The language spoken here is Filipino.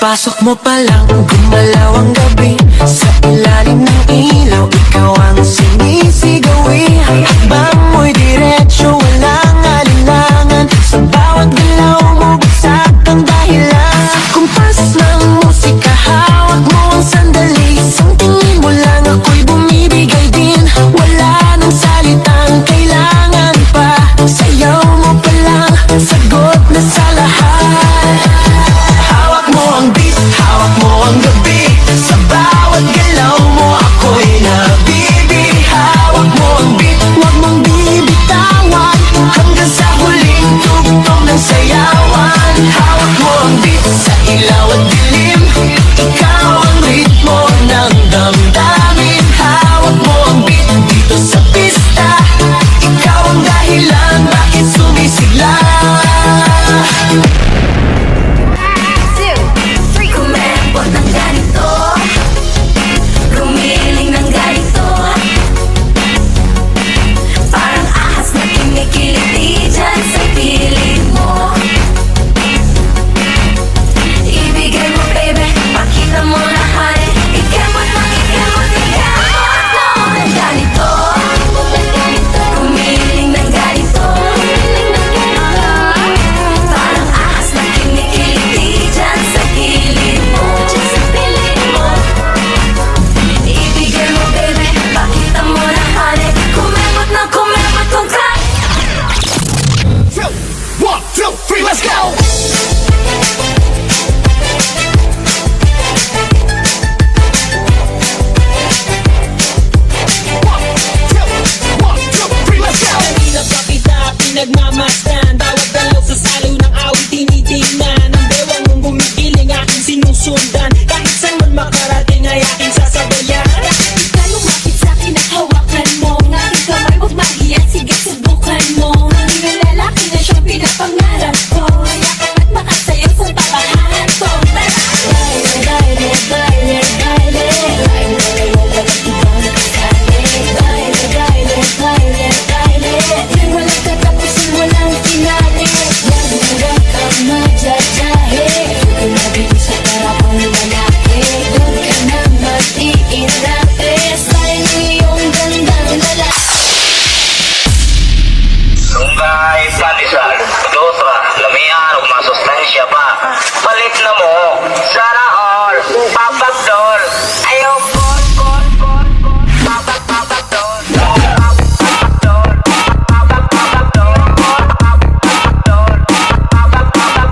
Pagpasok mo pa lang, gumalaw ang gabi. Sa ilalim ng ilaw, ikaw ang sinisigawi. Hakbang mo'y diretsyo, walang alinlangan. Sa bawat galaw mo, bagsak ang dahilan. Kumpas ng musika, hawak mo ang sandali. Isang tingin mo lang, ako'y bumibigay din. Wala nang salitang kailangan pa. Sayaw mo pa lang, sagot na sa lahat. Hawak mo ang beat, hawak mo ang gabi. Sa bawat galaw mo, ako'y nabibili. Hawak mo ang beat, huwag mong bibitawan. Hanggang sa huling tugtog ng sayawan. Hawak mo ang beat, sa ilaw at dilim. Ikaw ang ritmo ng damdamin. Hawak mo ang beat, dito sa pista. Ikaw ang dahilan, bakit sumisigla. Kumembot ng ganito, gumiling ng ganito. Parang ahas na kinikiliti dyan sa piling mo. Ibigay mo baby, pakita mo lahat. Ikemot ng ikemot, ikemot ng ganito. Gumiling ng ganito. Parang ahas na kinikiliti dyan sa piling mo. Ibigay mo baby, pakita mo lahat. Kumembot ng kumembot kung kaya. 1, 2, 3, let's go! Pinagmamasdan, bawat dalaw sa salo ng awit tinitingnan. Ang bewang mong gumigiling aking sinusundan. Kahit saan man makarating ay aking sasabayan. Ka lumapit sa'kin at hawakan mo ang aking kamay, huwag mahiya, sige subukan mo. Hindi na lalaki na siyang pinapangarap ko. Yakap at makasayaw sa tabahan ko. Tara! Baile, baile, baile, baile. Baile, ibang kasali. Baile, baile, baile, baile. Di walang katapusan, walang finale. Yan hirap ang madyajahe. Pinabilis sa parapang lalaki. Doon ka na mag-iirate. Style mo yung gandang lalaki. Sunggay, pandesal, dosa, lamian, ug masustansya pa. Palit na mo, sana all, papagdol. Ayaw kon, kon, kon, kon, papagdol. Papagdol, papagdol, papagdol, papagdol,